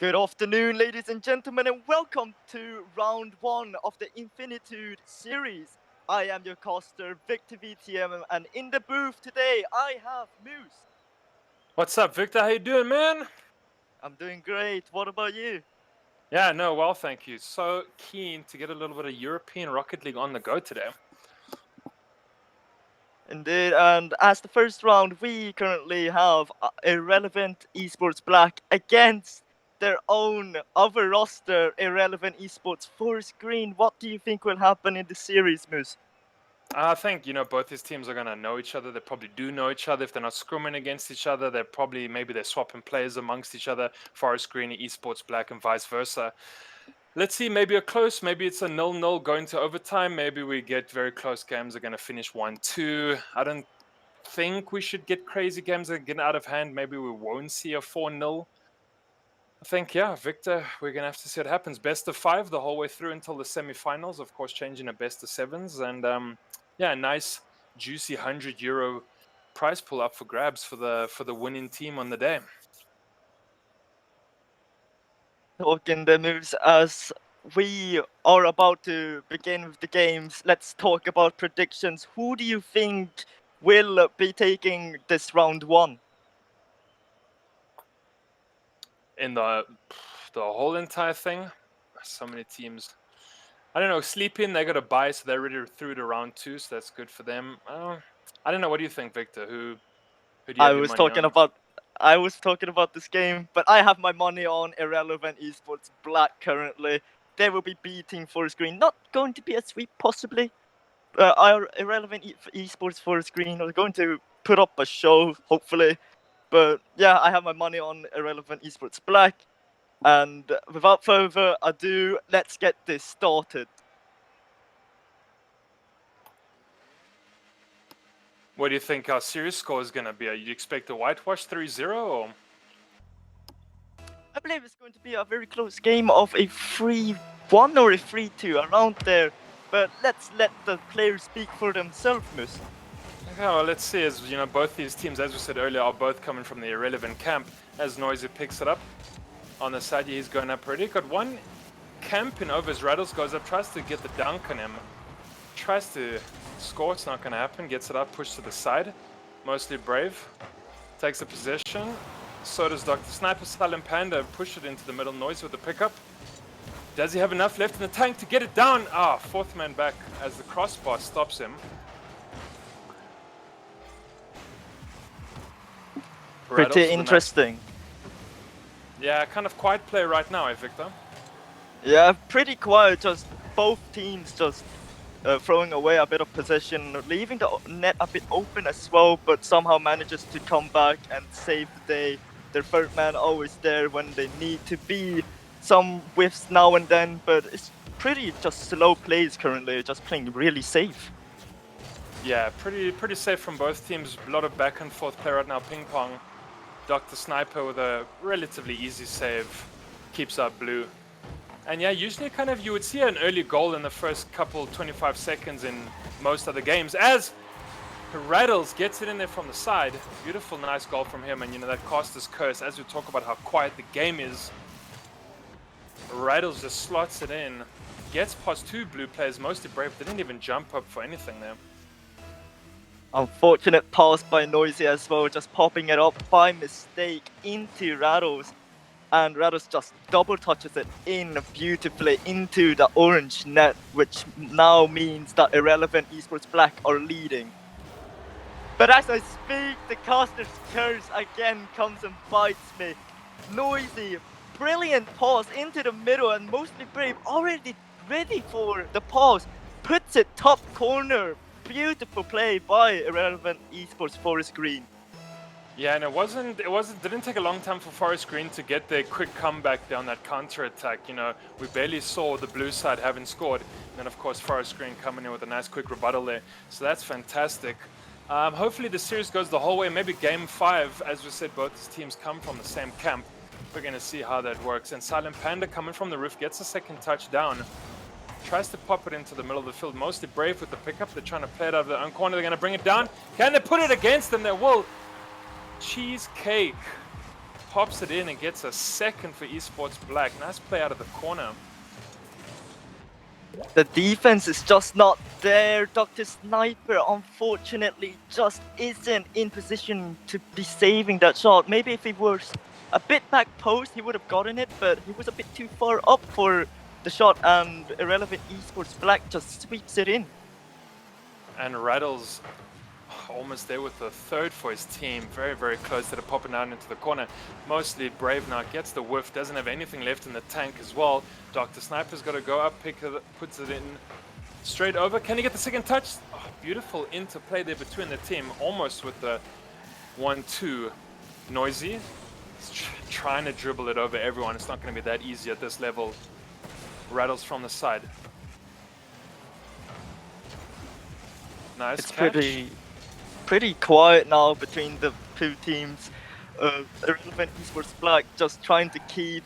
Good afternoon, ladies and gentlemen, and welcome to round one of the Infinitude series. I am your caster, Victor VTM, and in the booth today I have Moose. What's up, Victor? How you doing, man? I'm doing great. What about you? Yeah, no, well, thank you. So keen to get a little bit of European Rocket League on the go today. Indeed, and as the first round, we currently have Irrelevant Esports Black against their own other roster, Irrelevant Esports Force Green. What do you think will happen in the series, Moose? I think, both these teams are going to know each other. They probably do know each other. If they're not scrimming against each other, maybe they're swapping players amongst each other. Forest Green, Esports Black, and vice versa. Let's see, maybe maybe it's a 0-0 going to overtime. Maybe we get very close games are going to finish 1-2. I don't think we should get crazy games that get out of hand. Maybe we won't see a 4-0. I think, yeah, Victor, we're going to have to see what happens. Best of five the whole way through until the semifinals, of course, changing a best of sevens. And yeah, nice, juicy €100 prize pull up for grabs for the winning team on the day. Talking the moves as we are about to begin with the games. Let's talk about predictions. Who do you think will be taking this round one? In the whole entire thing, so many teams. I don't know. Sleep in, they got a bye, so they're already through to round two, so that's good for them. I don't know. What do you think, Victor? Who do you I have your was money talking on? about I was talking about this game, but I have my money on Irrelevant Esports Black currently. They will be beating Forest Green. Not going to be a sweep, possibly. Our Irrelevant Esports Forest Green are going to put up a show, hopefully. But yeah, I have my money on Irrelevant Esports Black. And without further ado, let's get this started. What do you think our series score is going to be? You expect a whitewash 3-0 or? I believe it's going to be a very close game of a 3-1 or a 3-2, around there. But let's let the players speak for themselves, Moose. Okay, well, let's see. As both these teams, as we said earlier, are both coming from the irrelevant camp. As Noisy picks it up on the side, he's going up already. Got one camping over his Rattles, goes up, tries to get the dunk on him. Tries to score, it's not going to happen. Gets it up, pushed to the side. Mostly Brave. Takes the possession. So does Dr. Sniper. Silent Panda push it into the middle. Noise with the pickup. Does he have enough left in the tank to get it down? Fourth man back as the crossbar stops him. Pretty interesting. Yeah, kind of quiet play right now, Victor? Yeah, pretty quiet. Just both teams just throwing away a bit of possession, leaving the net a bit open as well, but somehow manages to come back and save the day. Their third man always there when they need to be. Some whiffs now and then, but it's pretty just slow plays currently, just playing really safe. Yeah, pretty safe from both teams. A lot of back and forth play right now, ping pong. Dr. Sniper with a relatively easy save keeps up blue. And yeah, usually kind of you would see an early goal in the first couple 25 seconds in most other games as Rattles gets it in there from the side. Beautiful, nice goal from him. And that caster's curse, as we talk about how quiet the game is, Rattles just slots it in. Gets past two blue players, mostly Brave. They didn't even jump up for anything there. Unfortunate pass by Noisy as well, just popping it up by mistake into Rattles. And Rattles just double touches it in beautifully into the orange net, which now means that Irrelevant Esports Black are leading. But as I speak, the caster's curse again comes and bites me. Noisy, brilliant pass into the middle, and mostly Brave already ready for the pass. Puts it top corner. Beautiful play by Irrelevant Esports Forest Green. Yeah, and didn't take a long time for Forest Green to get their quick comeback down that counter attack. We barely saw the blue side having scored. And then of course Forest Green coming in with a nice quick rebuttal there. So that's fantastic. Hopefully the series goes the whole way. Maybe game 5, as we said, both these teams come from the same camp. We're going to see how that works. And Silent Panda coming from the roof gets a second touchdown. Tries to pop it into the middle of the field. Mostly Brave with the pickup. They're trying to play it out of their own corner. They're going to bring it down. Can they put it against them? They will. Cheesecake pops it in and gets a second for Esports Black. Nice play out of the corner. The defense is just not there. Dr. Sniper, unfortunately, just isn't in position to be saving that shot. Maybe if he was a bit back post, he would have gotten it, but he was a bit too far up for the shot, and Irrelevant Esports Black just sweeps it in. And Rattles almost there with the third for his team. Very, very close to the popping out into the corner. Mostly Brave now gets the whiff, doesn't have anything left in the tank as well. Dr. Sniper's got to go up, puts it in straight over. Can he get the second touch? Oh, beautiful interplay there between the team, almost with the 1-2. Noisy. He's trying to dribble it over everyone. It's not going to be that easy at this level. Rattles from the side. Nice It's catch. pretty quiet now between the two teams. Irrelevant Esports Black just trying to keep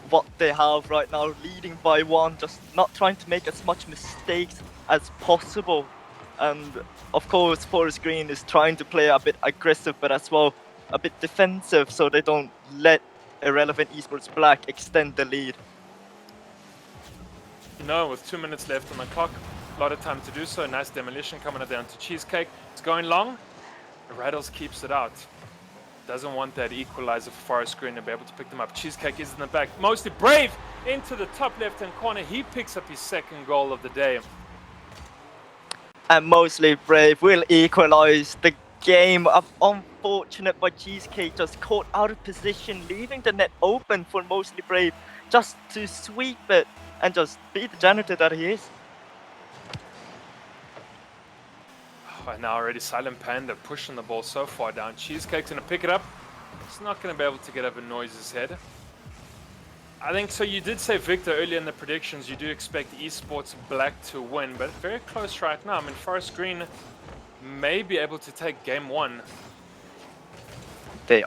what they have right now, leading by one, just not trying to make as much mistakes as possible. And of course, Forest Green is trying to play a bit aggressive, but as well a bit defensive, so they don't let Irrelevant Esports Black extend the lead. No, with 2 minutes left on the clock, a lot of time to do so. Nice demolition coming down to Cheesecake. It's going long. Rattles keeps it out. Doesn't want that equalizer for Forest Green to be able to pick them up. Cheesecake is in the back. Mostly Brave into the top left-hand corner. He picks up his second goal of the day. And Mostly Brave will equalize the game. Unfortunate, but Cheesecake just caught out of position, leaving the net open for Mostly Brave just to sweep it and just be the janitor that he is. And now already Silent Panda pushing the ball so far down. Cheesecake's going to pick it up. He's not going to be able to get over Noise's head. I think so. You did say, Victor, earlier in the predictions, you do expect Esports Black to win, but very close right now. I mean, Forest Green may be able to take game one. They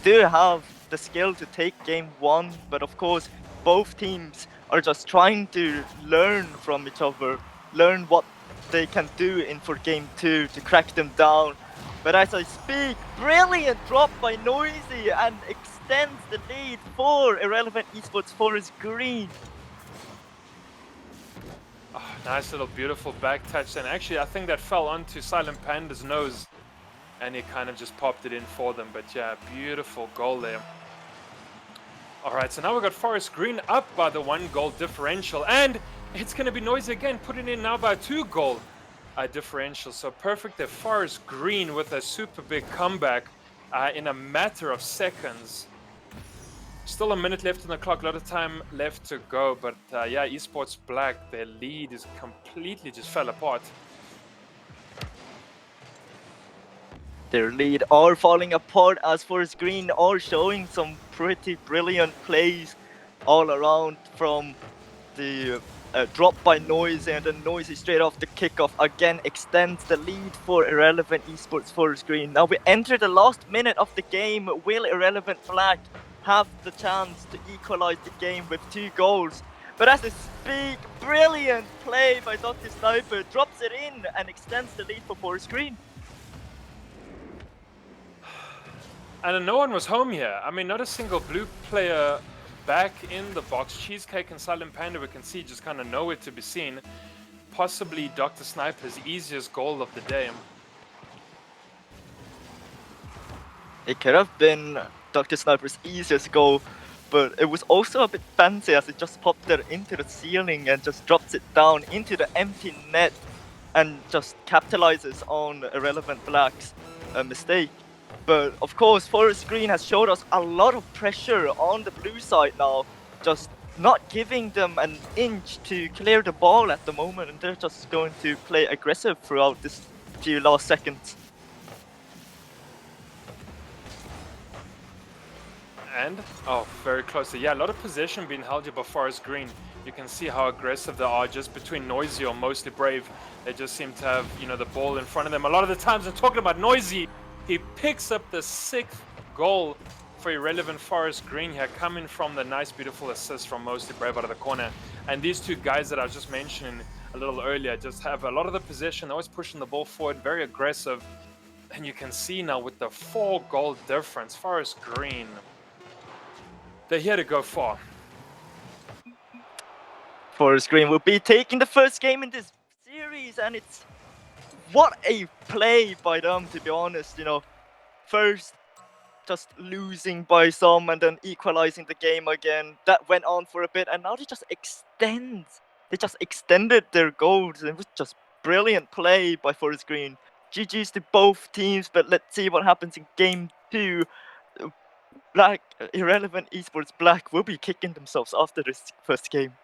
do have the skill to take game one, but of course, both teams are just trying to learn from each other, learn what they can do in for game two to crack them down. But as I speak, brilliant drop by Noisy and extends the lead for Irrelevant Esports Forest Green. Oh, nice little beautiful back touch, and actually I think that fell onto Silent Panda's nose and he kind of just popped it in for them. But yeah, beautiful goal there. Alright, so now we've got Forest Green up by the 1-goal differential, and it's going to be Noisy again, putting in now by a 2-goal differential. So perfect there. Forest Green with a super big comeback in a matter of seconds. Still a minute left on the clock, a lot of time left to go, but yeah, Esports Black, their lead is completely just fell apart. Their lead are falling apart as Forest Green are showing some pretty brilliant plays all around, from the drop by Noisy, and then Noisy straight off the kickoff again extends the lead for Irrelevant Esports Forest Green. Now we enter the last minute of the game. Will Irrelevant Black have the chance to equalize the game with 2 goals? But as I speak, brilliant play by Dr. Sniper, drops it in and extends the lead for Forest Green. And no one was home here. I mean, not a single blue player back in the box. Cheesecake and Silent Panda, we can see, just kind of nowhere to be seen. Possibly Dr. Sniper's easiest goal of the day. It could have been Dr. Sniper's easiest goal, but it was also a bit fancy as it just popped it into the ceiling and just drops it down into the empty net and just capitalizes on Irrelevant Black's mistake. But of course, Forest Green has showed us a lot of pressure on the blue side now, just not giving them an inch to clear the ball at the moment, and they're just going to play aggressive throughout this few last seconds. And, oh, very close. So yeah, a lot of possession being held here by Forest Green. You can see how aggressive they are just between Noisy or Mostly Brave. They just seem to have, you know, the ball in front of them. A lot of the times, I'm talking about Noisy. He picks up the 6th goal for Irrelevant Forest Green here, coming from the nice, beautiful assist from Mostly Brave out of the corner. And these two guys that I was just mentioning a little earlier just have a lot of the possession, always pushing the ball forward, very aggressive. And you can see now with the 4-goal difference, Forest Green They're here to go far. Forest Green will be taking the first game in this series, and it's what a play by them, to be honest. First just losing by some and then equalizing the game again. That went on for a bit, and now they just extended their goals. It was just brilliant play by Forest Green. GG's to both teams, but let's see what happens in game 2. Black, Irrelevant Esports Black will be kicking themselves after this first game.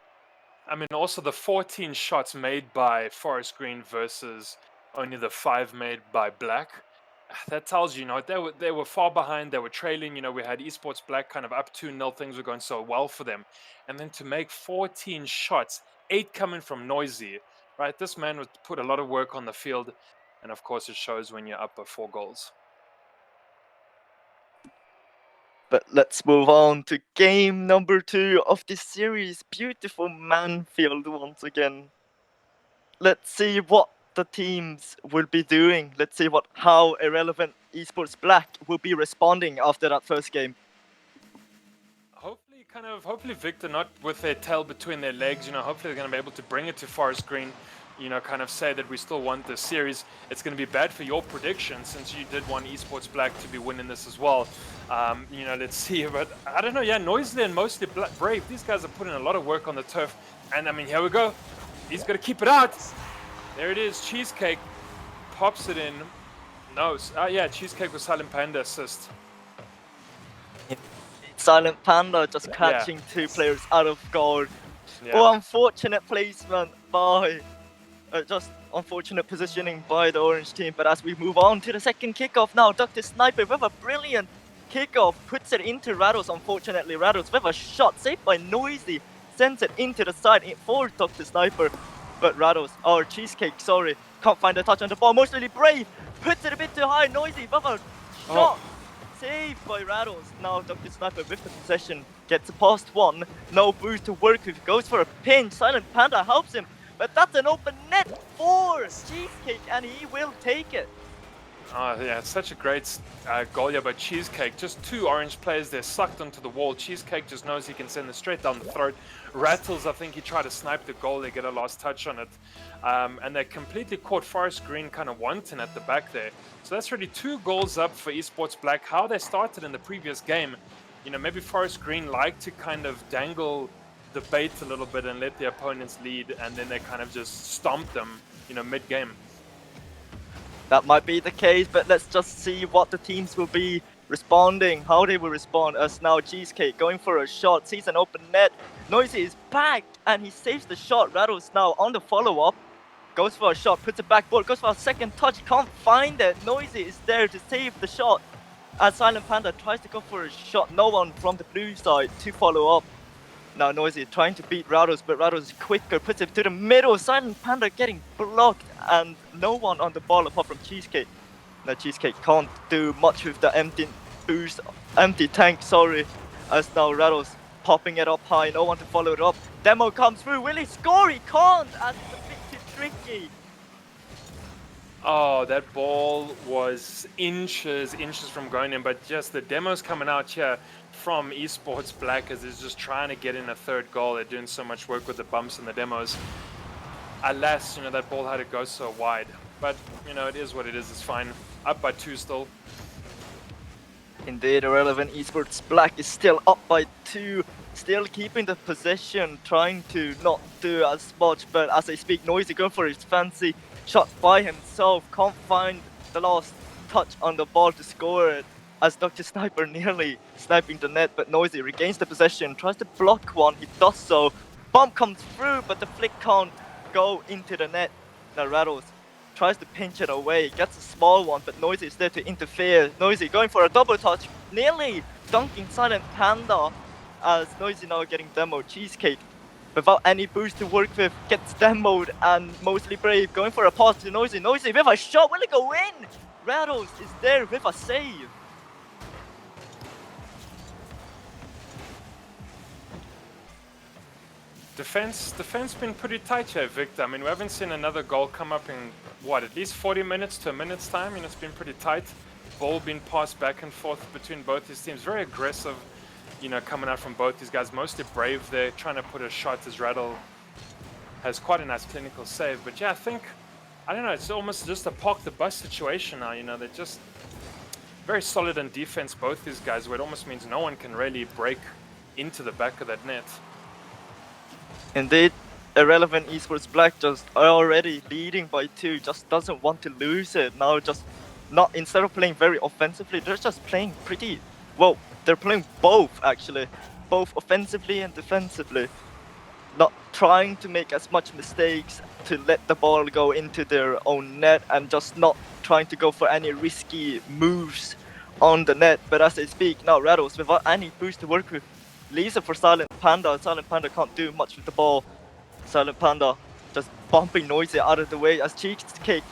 I mean, also the 14 shots made by Forest Green versus only the 5 made by Black. That tells you, they were far behind. They were trailing. We had Esports Black kind of up 2-0. Things were going so well for them, and then to make 14 shots, 8 coming from Noisy. Right, this man would put a lot of work on the field, and of course, it shows when you're up by 4 goals. But let's move on to game number 2 of this series. Beautiful Manfield once again. Let's see what the teams will be doing. Let's see how Irrelevant Esports Black will be responding after that first game. Hopefully Victor not with their tail between their legs. Hopefully they're going to be able to bring it to Forest Green. Kind of say that we still want this series. It's going to be bad for your prediction since you did want Esports Black to be winning this as well. Let's see. But I don't know. Yeah, Noisily and mostly Brave. These guys are putting a lot of work on the turf. And I mean, here we go. He's going to keep it out. There it is. Cheesecake pops it in. No. Yeah, Cheesecake with Silent Panda assist. Silent Panda just catching 2 players out of guard. Yeah. Oh, unfortunate placement by... just unfortunate positioning by the orange team. But as we move on to the second kickoff now, Dr. Sniper with a brilliant kickoff puts it into Rattles. Unfortunately, Rattles with a shot saved by Noisy sends it into the side for Dr. Sniper. But Rattles, or Cheesecake, sorry, can't find a touch on the ball. Mostly Brave puts it a bit too high. Noisy with a shot. Saved by Rattles. Now Dr. Sniper with the possession gets past 1. No boost to work with. Goes for a pinch. Silent Panda helps him. But that's an open net for Cheesecake, and he will take it. Oh, yeah, it's such a great goal here by Cheesecake. Just 2 orange players there sucked onto the wall. Cheesecake just knows he can send it straight down the throat. Rattles, I think he tried to snipe the goal. They get a last touch on it. And they completely caught Forest Green kind of wanting at the back there. So that's really 2 goals up for Esports Black. How they started in the previous game, maybe Forest Green like to kind of dangle the bait a little bit and let the opponents lead, and then they kind of just stomp them, mid-game. That might be the case, but let's just see what the teams will be responding, how they will respond, as now Cheesecake going for a shot, sees an open net. Noisy is back, and he saves the shot. Rattles now on the follow-up, goes for a shot, puts it backboard, goes for a second touch, can't find it. Noisy is there to save the shot, as Silent Panda tries to go for a shot. No one from the blue side to follow up. Now Noisy trying to beat Rattles, but Rattles is quicker, puts it to the middle. Silent Panda getting blocked, and no one on the ball apart from Cheesecake. Now Cheesecake can't do much with the empty tank, sorry. As now Rattles popping it up high, no one to follow it up. Demo comes through, will he score? He can't, as it's a bit too tricky. Oh, that ball was inches from going in, but just the demos coming out here from Esports Black as is just trying to get in a 3rd goal. They're doing so much work with the bumps and the demos. Alas, that ball had to go so wide. But, it is what it is. It's fine. Up by 2 still. Indeed, Irrelevant Esports Black is still up by 2. Still keeping the possession, trying to not do as much. But as I speak, Noisy going for his fancy shot by himself. Can't find the last touch on the ball to score it, as Dr. Sniper nearly sniping the net, but Noisy regains the possession, tries to block one, he does so. Bump comes through, but the flick can't go into the net. Now Rattles tries to pinch it away, gets a small one, but Noisy is there to interfere. Noisy going for a double touch, nearly dunking Silent Panda, as Noisy now getting demoed. Cheesecake, without any boost to work with, gets demoed, and mostly Brave going for a pass to Noisy. Noisy with a shot, will it go in? Rattles is there with a save. Defense been pretty tight here, Victor. I mean, we haven't seen another goal come up in, at least 40 minutes to a minute's time. It's been pretty tight. Ball being passed back and forth between both these teams. Very aggressive. coming out from both these guys. Mostly Brave, they're trying to put a shot as Rattle has quite a nice clinical save. But yeah, I don't know, it's almost just a park the bus situation now. They're just very solid on defense, both these guys, where it almost means no one can really break into the back of that net. Indeed, Irrelevant Esports Black just already leading by 2, just doesn't want to lose it. Now just not, instead of playing very offensively, they're just playing pretty, well, they're playing both actually, both offensively and defensively. Not trying to make as much mistakes to let the ball go into their own net and just not trying to go for any risky moves on the net. But as I speak now, Rattles, without any boost to work with, leaves it for Silent Panda. Silent Panda can't do much with the ball. Silent Panda just bumping Noisy out of the way as Cheesecake,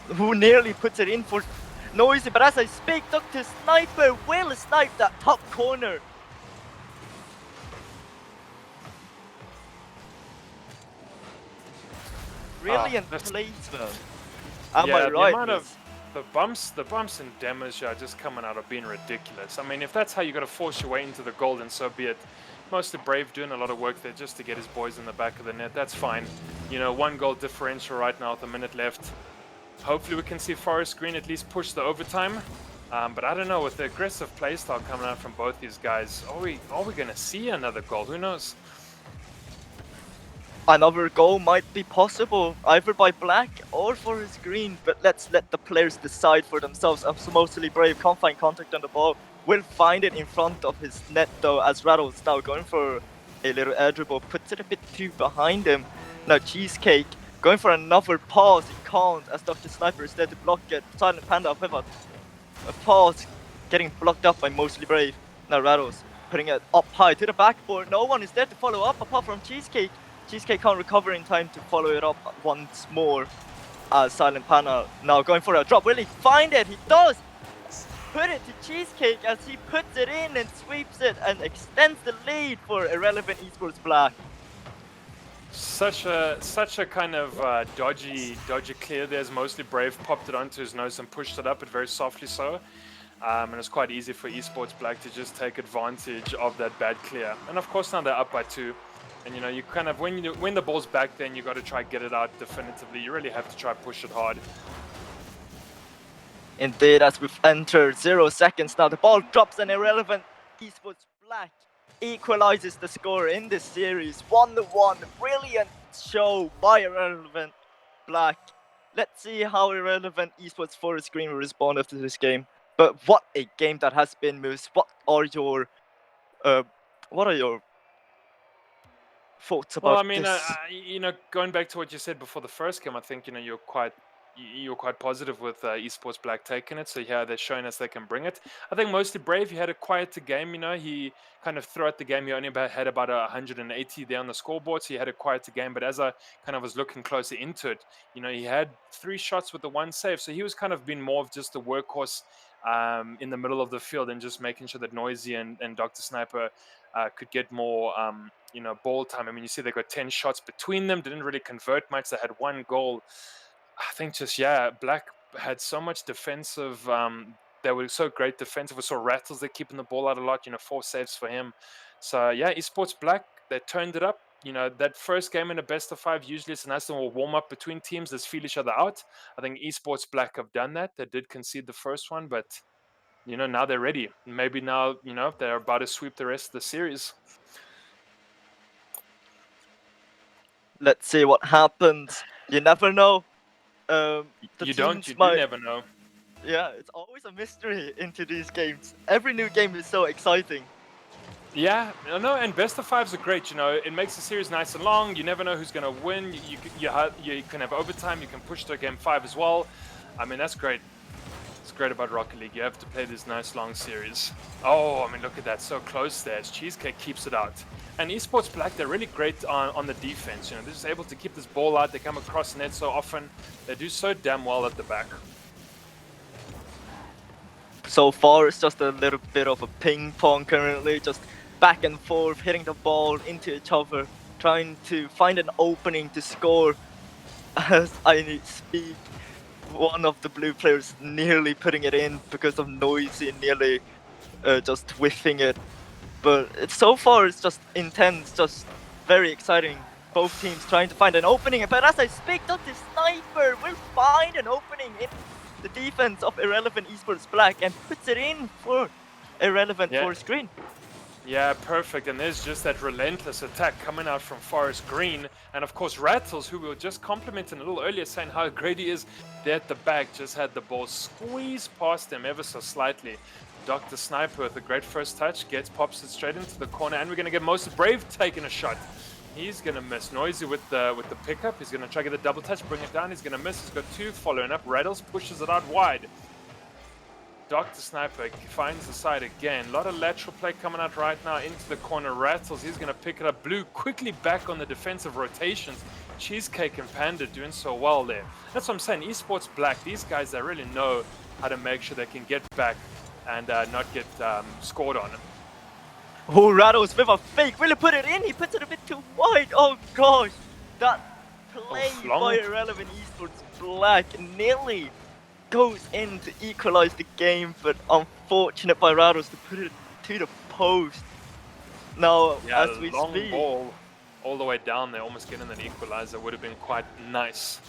who nearly puts it in for Noisy. But as I speak, Dr. Sniper will snipe that top corner. Brilliant placement. Am I right? The amount of the bumps and damage are just coming out of being ridiculous. I mean, if that's how you got to force your way into the goal, then so be it. Mostly Brave doing a lot of work there just to get his boys in the back of the net. That's fine. 1 goal differential right now with a minute left. Hopefully we can see Forest Green at least push the overtime. But I don't know, with the aggressive playstyle coming out from both these guys, are we going to see another goal? Who knows? Another goal might be possible, either by Black or Forest Green, but let's let the players decide for themselves. Mostly Brave can't find contact on the ball, will find it in front of his net though, as Rattle's now going for a little air dribble, puts it a bit too behind him. Now Cheesecake going for another pause, he can't, as Dr. Sniper is there to block it. Silent Panda with a pause, getting blocked up by Mostly Brave. Now Rattles putting it up high to the backboard, no one is there to follow up apart from Cheesecake. Cheesecake can't recover in time to follow it up once more. Silent Panda now going for a drop. Will he find it? He does! Put it to Cheesecake as he puts it in and sweeps it and extends the lead for Irrelevant Esports Black. Such a kind of dodgy clear. There's Mostly Brave popped it onto his nose and pushed it up, but very softly so. And it's quite easy for Esports Black to just take advantage of that bad clear. And of course now they're up by 2. And you kind of, when the ball's back, then you got to try get it out definitively. You really have to try push it hard. Indeed, as we've entered 0 seconds now, the ball drops and Irrelevant Esports Black equalizes the score in this series. 1-1, brilliant show by Irrelevant Black. Let's see how Irrelevant Esports Forest Green will respond after this game. But what a game that has been, Moose. What are your thoughts about this? Going back to what you said before the first game, I think you're quite positive with Esports Black taking it. So yeah, they're showing us they can bring it. I think Mostly Brave, he had a quieter game. He kind of throughout the game he only had about 180 there on the scoreboard, so he had a quieter game. But as I kind of was looking closer into it, he had 3 shots with the 1 save. So he was kind of been more of just a workhorse in the middle of the field and just making sure that Noisy and Dr. Sniper could get more ball time. I mean, you see they got 10 shots between them, didn't really convert much. They had 1 goal. I think Black had so much defensive. They were so great defensive. We saw Rattles, they're keeping the ball out a lot. 4 saves for him. So yeah, Esports Black, they turned it up. That first game in a best of 5, usually it's a nice little warm up between teams. Let's feel each other out. I think Esports Black have done that. They did concede the first one, but now they're ready. Maybe now, they're about to sweep the rest of the series. Let's see what happens. You never know. You never know. Yeah, it's always a mystery into these games. Every new game is so exciting. Yeah, no, and best of 5s are great. It makes the series nice and long. You never know who's going to win. You can have overtime. You can push to game 5 as well. I mean, that's great. It's great about Rocket League. You have to play this nice long series. Oh, I mean, look at that. So close there as Cheesecake keeps it out. And Esports Black, they're really great on the defense. They're just able to keep this ball out. They come across net so often. They do so damn well at the back. So far, it's just a little bit of a ping pong currently, just back and forth, hitting the ball into each other, trying to find an opening to score. As I speak, one of the blue players nearly putting it in because of Noisy nearly just whiffing it. But so far it's just intense, just very exciting. Both teams trying to find an opening, but as I speak, Dr. Sniper will find an opening in the defense of Irrelevant Esports Black and puts it in for Irrelevant Yeah. Forest Green. Yeah, perfect. And there's just that relentless attack coming out from Forest Green. And of course, Rattles, who we were just complimenting a little earlier, saying how great he is, there at the back, just had the ball squeeze past him ever so slightly. Dr. Sniper with a great first touch, pops it straight into the corner, and we're going to get Most Brave taking a shot. He's going to miss. Noisy with the pickup. He's going to try to get the double touch, bring it down. He's going to miss. He's got two following up. Rattles pushes it out wide. Dr. Sniper finds the side again. A lot of lateral play coming out right now into the corner. Rattles, he's going to pick it up. Blue quickly back on the defensive rotations. Cheesecake and Panda doing so well there. That's what I'm saying. Esports Black, these guys, they really know how to make sure they can get back and not get scored on. Oh, Rattles with a fake. Will he put it in? He puts it a bit too wide. Oh gosh. That play by Irrelevant Esports Black nearly goes in to equalize the game, but unfortunate by Rattles to put it to the post. Now, yeah, as we long speak, ball all the way down there, almost getting an equalizer would have been quite nice.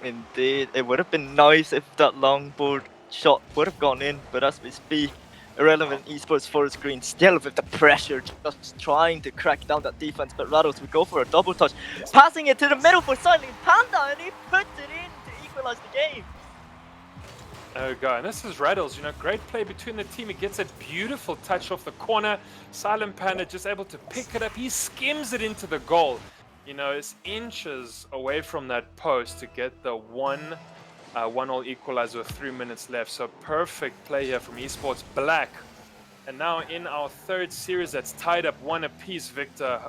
Indeed, it would have been nice if that long board shot would have gone in, but as we speak, Irrelevant Esports Forest Green still with the pressure, just trying to crack down that defense, but Rattles would go for a double touch, passing it to the middle for Silent Panda, and he puts it in to equalize the game. There we go, and this is Rattles, you know, great play between the team. He gets a beautiful touch off the corner. Silent Panda just able to pick it up. He skims it into the goal. You know, it's inches away from that post to get the 1-1 equalizer with 3 minutes left. So perfect play here from Esports Black. And now in our third series that's tied up 1 apiece, Victor.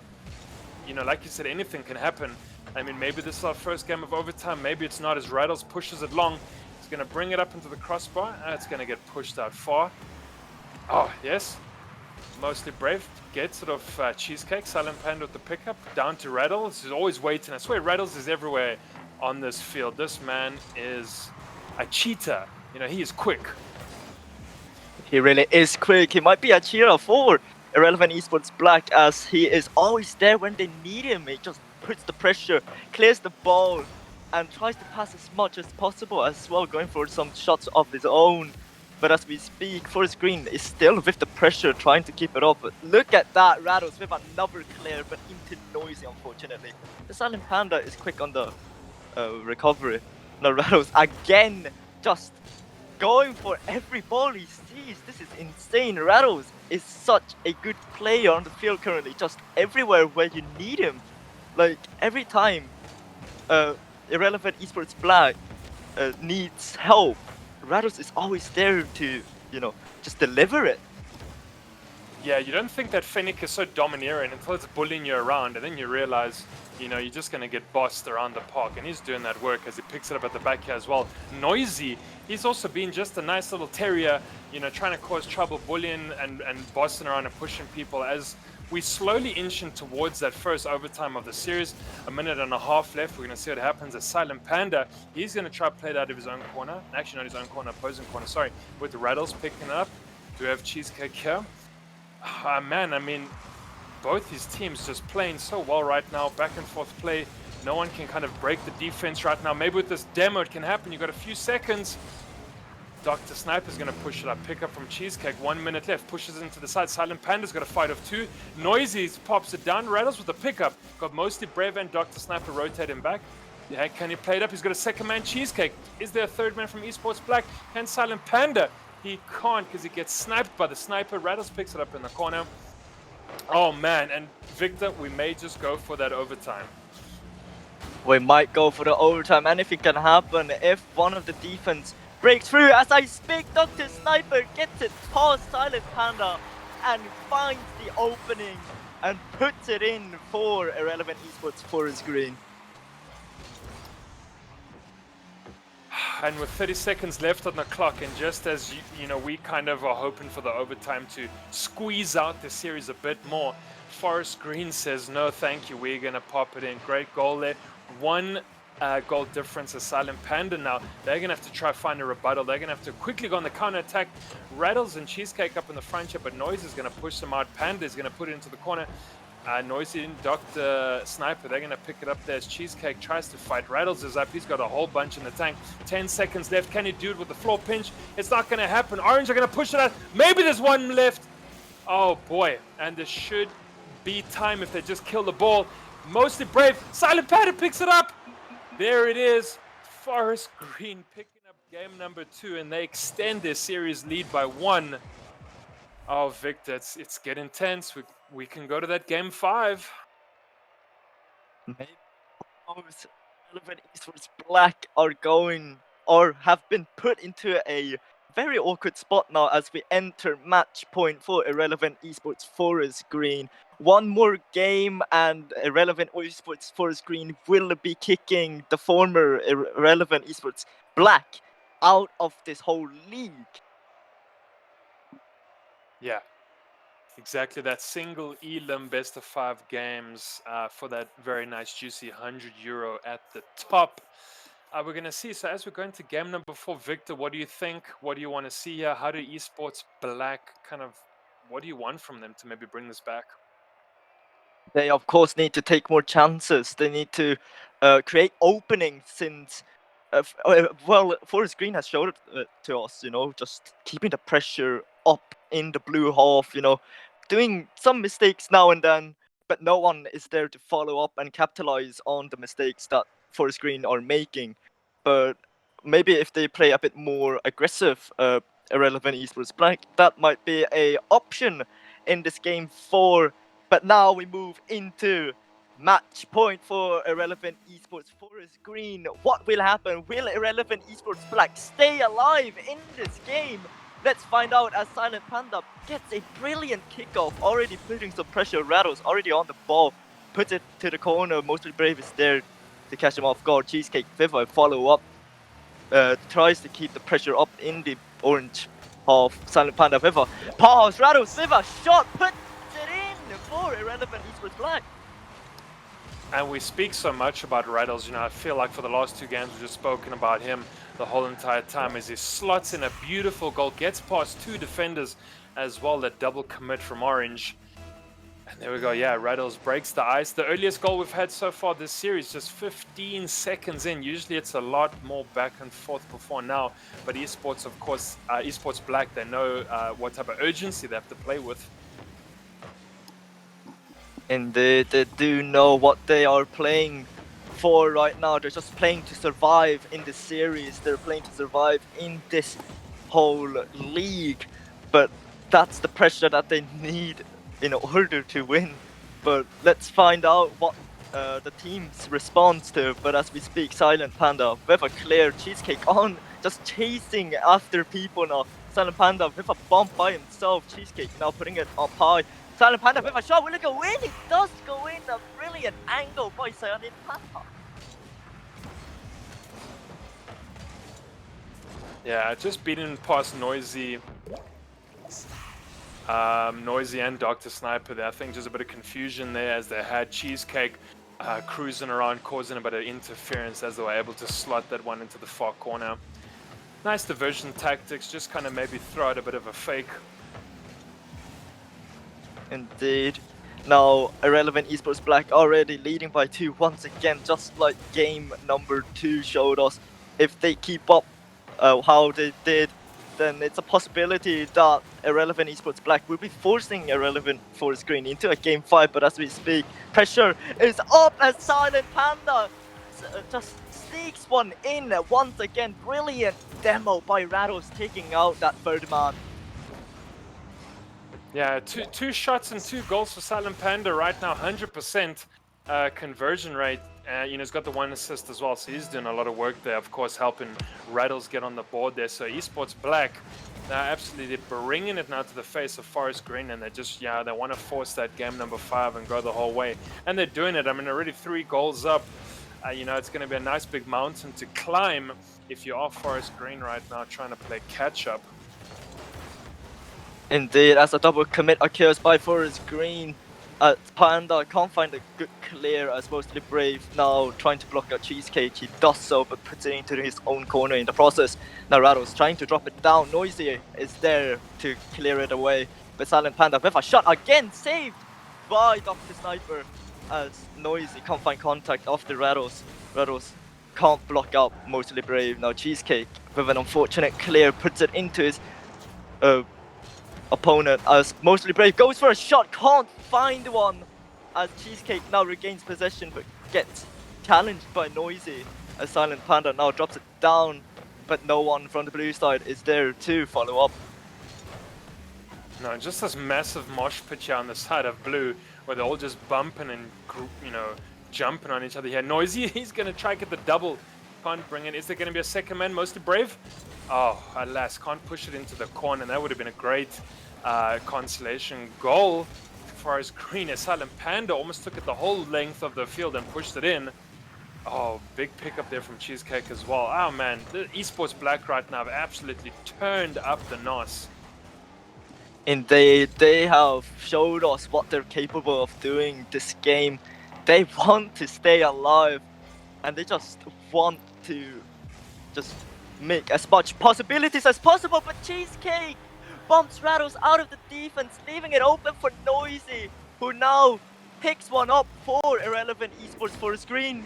You know, like you said, anything can happen. I mean, maybe this is our first game of overtime. Maybe it's not, as Rattles pushes it long. He's going to bring it up into the crossbar. It's going to get pushed out far. Oh, yes. Mostly Brave gets it off Cheesecake. Silent Panda with the pickup. Down to Rattles. He's always waiting. I swear Rattles is everywhere on this field. This man is a cheetah. You know, he is quick. He really is quick. He might be a cheater for Irrelevant Esports Black, as he is always there when they need him. He just puts the pressure, clears the ball, and tries to pass as much as possible as well, going for some shots of his own. But as we speak, Forest Green is still with the pressure, trying to keep it up. But look at that, Rattles with another clear, but into Noisy, unfortunately. The Silent Panda is quick on the recovery. Now Rattles again, just going for every ball he sees. This is insane. Rattles is such a good player on the field currently, just everywhere where you need him. Like, every time Irrelevant Esports Black needs help, Rattles is always there to, you know, just deliver it. Yeah, you don't think that Fennec is so domineering until it's bullying you around, and then you realize, you know, you're just going to get bossed around the park, and he's doing that work as he picks it up at the back here as well. Noisy, he's also been just a nice little terrier, you know, trying to cause trouble, bullying and bossing around and pushing people as we slowly inching towards that first overtime of the series. 1.5 minutes left. We're going to see what happens as Silent Panda. He's going to try to play it out of his own corner. Actually, not his own corner, opposing corner, sorry. With the Rattles picking it up. Do we have Cheesecake here? Man, I mean, both his teams just playing so well right now. Back and forth play. No one can kind of break the defense right now. Maybe with this demo it can happen. You've got a few seconds. Dr. Sniper's going to push it up. Pick up from Cheesecake. 1 minute left. Pushes it into the side. Silent Panda's got a fight of 2. Noisy pops it down. Rattles with the pickup. Got mostly Brave and Dr. Sniper rotating back. Yeah, can he play it up? He's got a second man, Cheesecake. Is there a third man from Esports Black? Can Silent Panda? He can't because he gets sniped by the sniper. Rattles picks it up in the corner. Oh man, and Victor, we may just go for that overtime. We might go for the overtime. Anything can happen if one of the defense breaks through. As I speak, Dr. Sniper gets it past Silent Panda and finds the opening and puts it in for Irrelevant Esports Forest Green. And with 30 seconds left on the clock, and just as you know, we kind of are hoping for the overtime to squeeze out the series a bit more, Forest Green says no thank you, we're gonna pop it in. Great goal there. 1 goal difference as Silent Panda now. They're going to have to try find a rebuttal. They're going to have to quickly go on the counter attack. Rattles and Cheesecake up in the front here, but Noise is going to push them out. Panda is going to put it into the corner. Noisy and Dr. Sniper, they're going to pick it up there as Cheesecake tries to fight. Rattles is up. He's got a whole bunch in the tank. 10 seconds left. Can he do it with the floor pinch? It's not going to happen. Orange are going to push it out. Maybe there's one left. Oh, boy. And there should be time if they just kill the ball. Mostly Brave. Silent Panda picks it up. There it is. Forest Green picking up game number 2, and they extend their series lead by 1. Oh, Victor, it's getting tense. We can go to that game 5. Maybe those relevant esports Black are going or have been put into a very awkward spot now as we enter match point for Irrelevant Esports Forest Green. One more game and Irrelevant Esports Forest Green will be kicking the former Irrelevant Esports Black out of this whole league. Yeah, exactly. That single Elam best of 5 games for that very nice juicy €100 at the top. We're going to see. So as we're going to game number 4, Victor, what do you think? What do you want to see here? How do Esports Black what do you want from them to maybe bring this back? They of course need to take more chances. They need to create openings since, well, Forest Green has showed it to us, just keeping the pressure up in the blue half, doing some mistakes now and then, but no one is there to follow up and capitalize on the mistakes that Forest Green are making. But maybe if they play a bit more aggressive, Irrelevant Esports Black, that might be a option in this game 4. But now we move into match point for Irrelevant Esports Forest Green. What will happen? Will Irrelevant Esports Black stay alive in this game? Let's find out as Silent Panda gets a brilliant kickoff, already putting some pressure. Rattles already on the ball, puts it to the corner. Mostly Brave is there to catch him off guard. Cheesecake Viva follow up, tries to keep the pressure up in the orange half. Silent Panda Viva pause. Rattles Viva shot, puts it in for Irrelevant Esports Black. And we speak so much about Rattles, I feel like for the last 2 games we've just spoken about him the whole entire time as he slots in a beautiful goal, gets past 2 defenders as well, that double commit from Orange. And there we go, yeah, Rattles breaks the ice. The earliest goal we've had so far this series, just 15 seconds in. Usually it's a lot more back and forth before now, but Esports, of course, Esports Black, they know what type of urgency they have to play with. Indeed, they do know what they are playing for right now. They're just playing to survive in this series. They're playing to survive in this whole league. But that's the pressure that they need in order to win. But let's find out what the team's response to. But as we speak, Silent Panda with a clear Cheesecake on, just chasing after people now. Silent Panda with a bump by himself. Cheesecake now putting it up high. Silent Panda with a shot, will it go in? It does go in, a brilliant angle by Silent Panda. Yeah, just beating past Noisy. Noisy and Dr. Sniper there. I think just a bit of confusion there as they had Cheesecake cruising around, causing a bit of interference as they were able to slot that one into the far corner. Nice diversion tactics, just kind of maybe throw out a bit of a fake. Indeed. Now, Irrelevant Esports Black already leading by 2 once again, just like game number 2 showed us. If they keep up how they did, then it's a possibility that Irrelevant Esports Black will be forcing Irrelevant Forest Green into a game 5. But as we speak, pressure is up as Silent Panda just sneaks one in once again. Brilliant demo by Rattles taking out that third man. Yeah, two shots and 2 goals for Silent Panda right now, 100% conversion rate. He's got the 1 assist as well, so he's doing a lot of work there, of course, helping Rattles get on the board there. So Esports Black, they're absolutely bringing it now to the face of Forest Green, and they just, they want to force that game number 5 and go the whole way. And they're doing it. I mean, already 3 goals up. It's going to be a nice big mountain to climb if you are Forest Green right now trying to play catch-up. Indeed, as a double commit occurs by Forest Green. Panda can't find a good clear as mostly Brave now trying to block a Cheesecake. He does so, but puts it into his own corner in the process. Now Rattle's trying to drop it down. Noisy is there to clear it away. But Silent Panda with a shot again saved by Dr. Sniper as Noisy can't find contact of the Rattles. Rattles can't block up mostly Brave. Now Cheesecake with an unfortunate clear puts it into his opponent as mostly Brave goes for a shot, can't find one as Cheesecake now regains possession but gets challenged by Noisy as Silent Panda now drops it down, but no one from the blue side is there to follow up. No, just this massive mosh pit here on the side of blue where they're all just bumping and, jumping on each other here. Noisy, he's going to try to get the double. Can't bring it. Is there going to be a second man? Mostly Brave? Oh, alas, can't push it into the corner. That would have been a great consolation goal for his green. A Silent Panda almost took it the whole length of the field and pushed it in. Oh, big pickup there from Cheesecake as well. Oh man, the Esports Black right now have absolutely turned up the NOS. Indeed, they have showed us what they're capable of doing this game. They want to stay alive and they just want to just make as much possibilities as possible, but Cheesecake bumps Rattles out of the defense, leaving it open for Noisy, who now picks one up for Irrelevant Esports for a screen.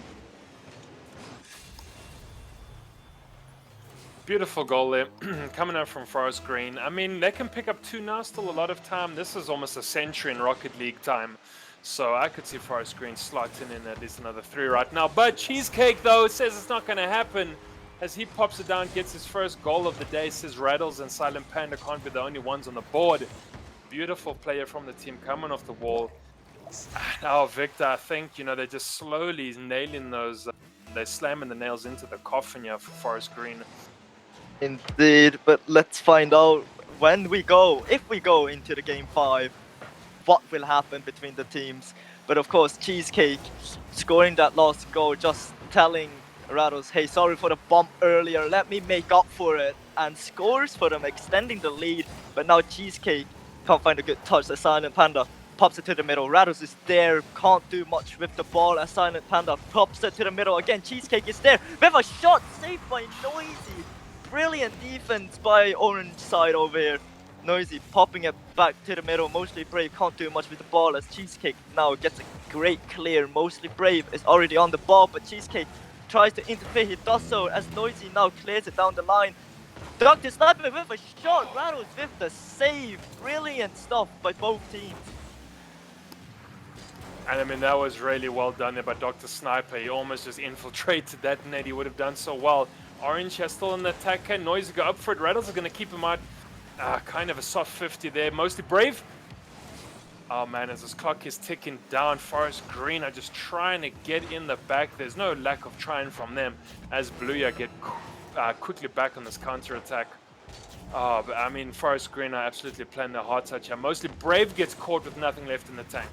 Beautiful goal there, coming out from Forest Green. I mean, they can pick up two now, still a lot of time. This is almost a century in Rocket League time. So I could see Forest Green slotting in at least another 3 right now. But Cheesecake, though, says it's not going to happen. As he pops it down, gets his first goal of the day, says Rattles and Silent Panda can't be the only ones on the board. Beautiful player from the team coming off the wall. Now, Victor, I think, they're just slowly nailing those, they're slamming the nails into the coffin here for Forest Green. Indeed, but let's find out if we go into the game 5, what will happen between the teams. But of course, Cheesecake scoring that last goal, just telling Rattles, hey, sorry for the bump earlier, let me make up for it, and scores for them, extending the lead. But now Cheesecake can't find a good touch. The Silent Panda pops it to the middle. Rattles is there, can't do much with the ball as Silent Panda pops it to the middle again. Cheesecake is there with a shot saved by Noisy. Brilliant defense by Orange side over here. Noisy popping it back to the middle. Mostly Brave can't do much with the ball as Cheesecake now gets a great clear. Mostly Brave is already on the ball, but Cheesecake tries to interfere. He does so as Noisy now clears it down the line. Dr. Sniper with a shot. Rattles with the save. Brilliant stuff by both teams. And I mean, that was really well done there by Dr. Sniper. He almost just infiltrated that net. He would have done so well. Orange has still an attacker. Noisy go up for it. Rattles are going to keep him out. Kind of a soft 50 there. Mostly Brave. Oh man, as this clock is ticking down, Forest Green are just trying to get in the back. There's no lack of trying from them as Blueya get quickly back on this counter attack. Oh, but I mean, Forest Green are absolutely playing their hearts out here. Mostly Brave gets caught with nothing left in the tank.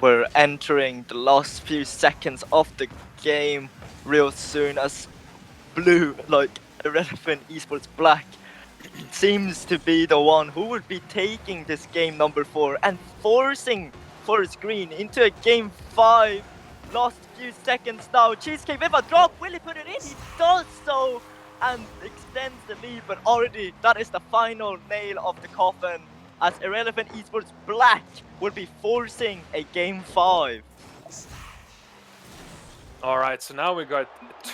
We're entering the last few seconds of the game real soon as Blue, like Irrelevant Esports Black, seems to be the one who would be taking this game number 4 and forcing Forest Green into a game 5. Last few seconds now. Cheesecake with a drop. Will he put it in? He does so and extends the lead, but already that is the final nail of the coffin as Irrelevant Esports Black will be forcing a game 5. All right, so now we got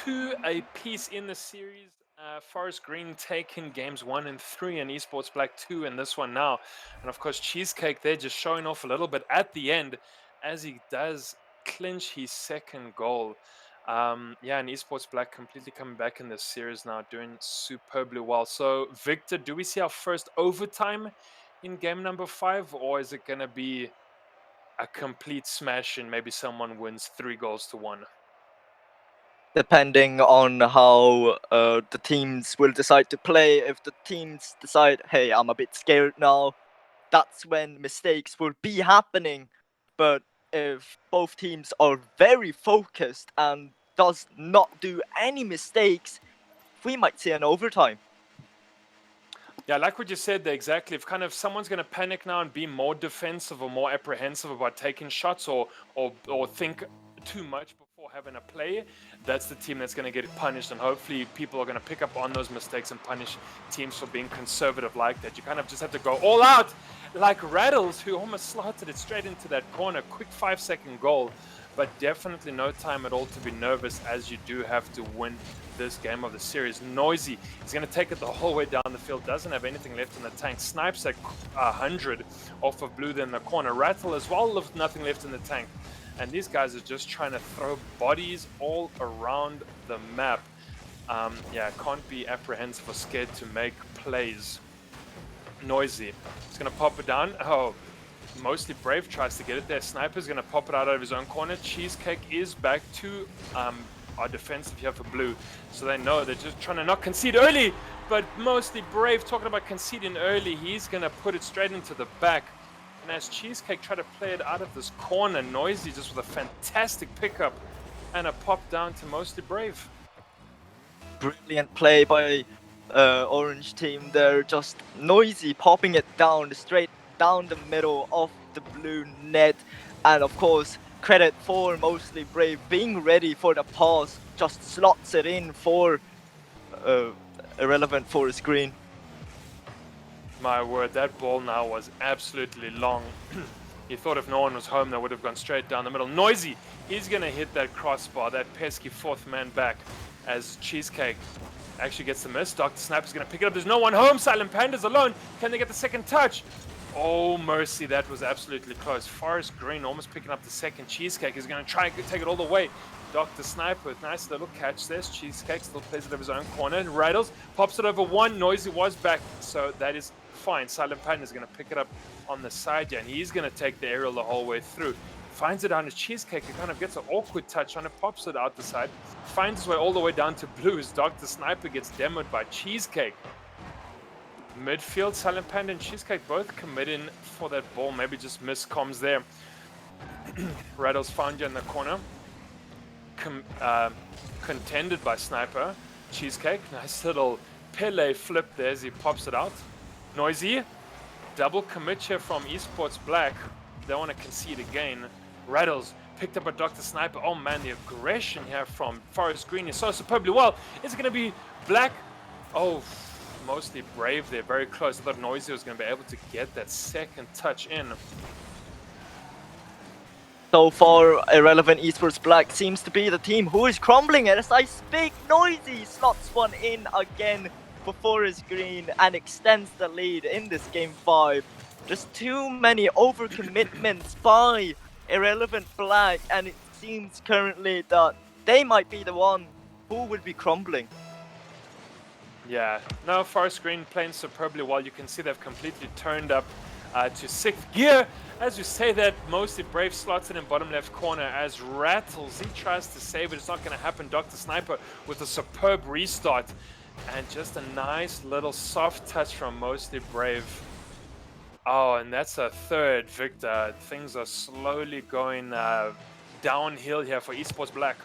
2 apiece in the series. Forest Green taking games 1 and 3 and Esports Black 2 in this one now. And of course, Cheesecake there just showing off a little bit at the end as he does clinch his second goal. And Esports Black completely coming back in this series now, doing superbly well. So, Victor, do we see our first overtime in game number 5, or is it going to be a complete smash and maybe someone wins 3-1? Depending on how the teams will decide to play. If the teams decide, hey, I'm a bit scared now, that's when mistakes will be happening. But if both teams are very focused and does not do any mistakes, we might see an overtime. Yeah, like what you said there, exactly. If kind of someone's going to panic now and be more defensive or more apprehensive about taking shots or think too much before having a play, that's the team that's going to get punished. And hopefully people are going to pick up on those mistakes and punish teams for being conservative like that. You kind of just have to go all out, like Rattles, who almost slotted it straight into that corner. Quick 5-second goal, but definitely no time at all to be nervous, as you do have to win this game of the series. Noisy, he's going to take it the whole way down the field, doesn't have anything left in the tank. Snipes at 100 off of blue there in the corner. Rattle as well with nothing left in the tank. And these guys are just trying to throw bodies all around the map. Yeah, can't be apprehensive or scared to make plays. Noisy, he's going to pop it down. Oh, mostly Brave tries to get it there. Sniper's going to pop it out of his own corner. Cheesecake is back to our defensive here for blue, so they know they're just trying to not concede early, but mostly Brave talking about conceding early. He's going to put it straight into the back, and as Cheesecake try to play it out of this corner, Noisy just with a fantastic pickup and a pop down to mostly Brave. Brilliant play by Orange team there, just Noisy popping it down straight down the middle of the blue net, and of course credit for mostly Brave being ready for the pass, just slots it in for Irrelevant for his green. My word, that ball now was absolutely long. He thought if no one was home, they would have gone straight down the middle. Noisy, he's going to hit that crossbar, that pesky fourth man back, as Cheesecake actually gets the miss. Dr. Sniper's going to pick it up. There's no one home. Silent Panda's alone. Can they get the second touch? Oh, mercy, that was absolutely close. Forest Green almost picking up the second. Cheesecake is going to try and take it all the way. Dr. Sniper with nice little catch there. Cheesecake still plays it over his own corner. Rattles pops it over one. Noisy was back, so that is fine. Silent Panda is going to pick it up on the side here, and he's going to take the aerial the whole way through. Finds it down to Cheesecake. He kind of gets an awkward touch on it, pops it out the side. Finds his way all the way down to blue as Dr. Sniper gets demoed by Cheesecake. Midfield, Silent Panda and Cheesecake both committing for that ball. Maybe just missed comms there. Rattles found you in the corner. Contended by Sniper. Cheesecake, nice little Pele flip there as he pops it out. Noisy, double commit here from Esports Black. They want to concede again. Rattles picked up a Dr. Sniper. Oh man, the aggression here from Forest Green is so superbly well. Is it going to be Black? Oh, mostly Brave there, very close. I thought Noisy was going to be able to get that second touch in. So far, Irrelevant Esports Black seems to be the team who is crumbling as I speak. Noisy slots one in again for Forest Green and extends the lead in this game 5. Just too many overcommitments by Irrelevant Black, and it seems currently that they might be the one who will be crumbling. Yeah, no, Forest Green playing superbly well. You can see they've completely turned up to 6th gear. As you say that, mostly Brave slots it in bottom left corner as Rattles, he tries to save it. It's not going to happen. Dr. Sniper with a superb restart. And just a nice little soft touch from mostly Brave. Oh, and that's a third victor. Things are slowly going downhill here for Esports Black.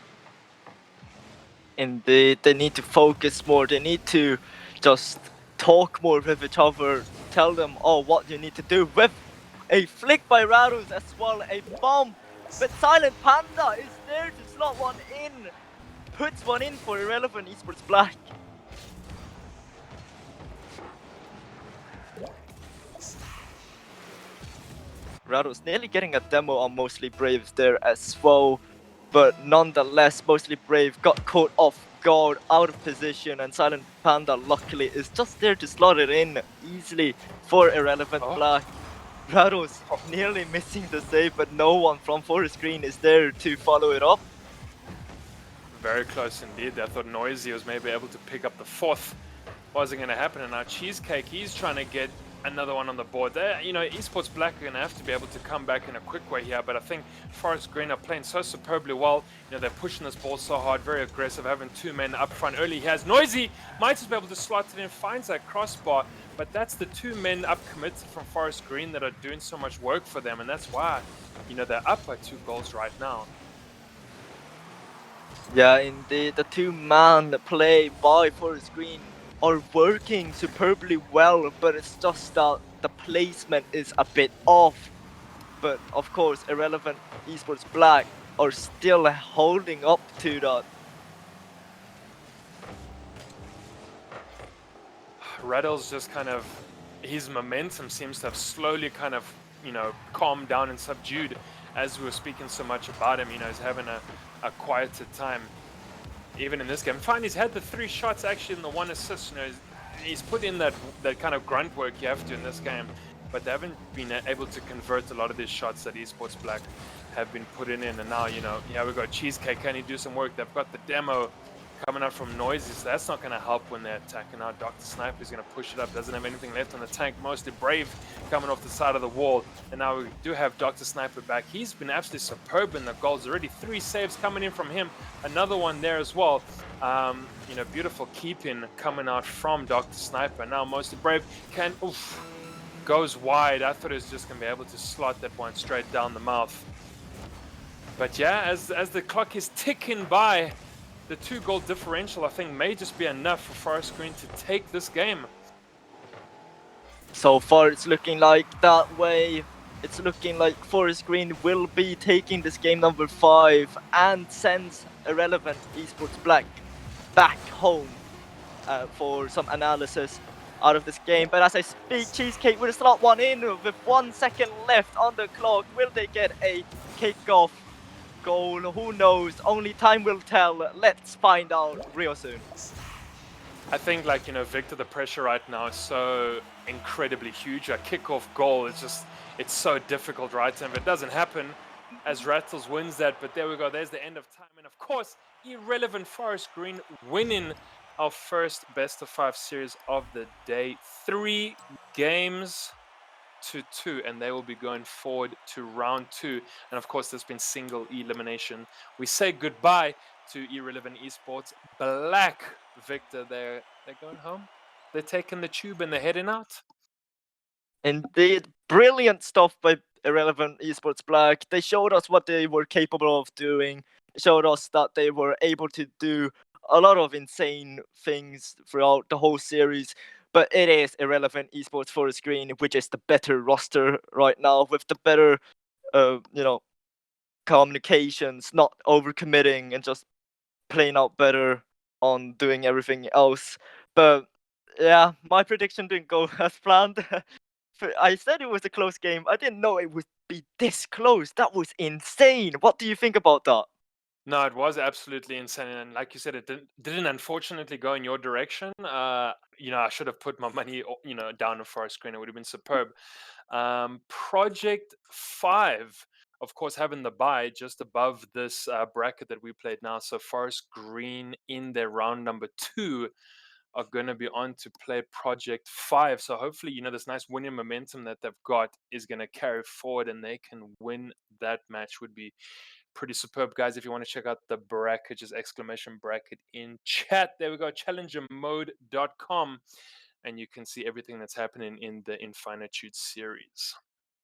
Indeed, they need to focus more. They need to just talk more with each other. Tell them, oh, what you need to do. With a flick by Rattles as well, a bomb. But Silent Panda is there to slot one in. Puts one in for Irrelevant Esports Black. Rattles nearly getting a demo on mostly Brave there as well. But nonetheless, mostly Brave got caught off guard, out of position, and Silent Panda luckily is just there to slot it in easily for Irrelevant Black. Rattles nearly missing the save, but no one from Forest Green is there to follow it up. Very close indeed. I thought Noisy was maybe able to pick up the fourth. Wasn't going to happen, and now Cheesecake, he's trying to get another one on the board. There, you know, Esports Black are going to have to be able to come back in a quick way here, but I think Forest Green are playing so superbly well. You know, they're pushing this ball so hard, very aggressive, having two men up front early. He has Noisy, might just be able to slot it in, finds that crossbar, but that's the two men up committed from Forest Green that are doing so much work for them, and that's why, you know, they're up by 2 goals right now. Yeah, indeed, the two-man play by Forest Green are working superbly well, but it's just that the placement is a bit off. But of course, Irrelevant Esports Black are still holding up to that. Rattle's just kind of, his momentum seems to have slowly kind of, calmed down and subdued as we were speaking so much about him. He's having a quieter time even in this game. Fine, he's had the 3 shots actually and the 1 assist. He's put in that kind of grunt work you have to in this game, but they haven't been able to convert a lot of these shots that Esports Black have been putting in. And now, we got Cheesecake. Can he do some work? They've got the demo coming out from Noises. That's not going to help when they're attacking. Now Dr. Sniper is going to push it up. Doesn't have anything left on the tank. Mostly Brave coming off the side of the wall. And now we do have Dr. Sniper back. He's been absolutely superb in the goals. Already 3 saves coming in from him. Another one there as well. Beautiful keeping coming out from Dr. Sniper. Now Mostly Brave goes wide. I thought he was just going to be able to slot that one straight down the mouth. But yeah, as the clock is ticking by, the 2-goal differential, I think, may just be enough for Forest Green to take this game. So far, it's looking like that way. It's looking like Forest Green will be taking this game number 5 and sends Irrelevant Esports Black back home for some analysis out of this game. But as I speak, Cheesecake will slot one in with 1 second left on the clock. Will they get a kickoff goal? Who knows? Only time will tell. Let's find out real soon. I think, Victor, the pressure right now is so incredibly huge. A kickoff goal is just, it's so difficult, right? And if it doesn't happen, as Rattles wins that, but there we go. There's the end of time. And of course, Irrelevant Forest Green winning our first best of 5 series of the day. 3 games to 2, and they will be going forward to round 2. And of course, there's been single elimination. We say goodbye to Irrelevant Esports Black. Victor, they're going home. They're taking the tube and they're heading out. Indeed, brilliant stuff by Irrelevant Esports Black. They showed us what they were capable of doing. Showed us that they were able to do a lot of insane things throughout the whole series. But it is Irrelevant Esports Forest Green, which is the better roster right now, with the better, communications, not overcommitting and just playing out better on doing everything else. But yeah, my prediction didn't go as planned. I said it was a close game. I didn't know it would be this close. That was insane. What do you think about that? No, it was absolutely insane, and like you said, it didn't unfortunately go in your direction. I should have put my money, down on Forest Green. It would have been superb. Project 5, of course, having the bye just above this bracket that we played now. So Forest Green in their round number 2 are going to be on to play Project 5. So hopefully, this nice winning momentum that they've got is going to carry forward and they can win that match. Would be pretty superb, guys. If you want to check out the bracket, just exclamation bracket in chat. There we go, challengermode.com. And you can see everything that's happening in the Infinitude series.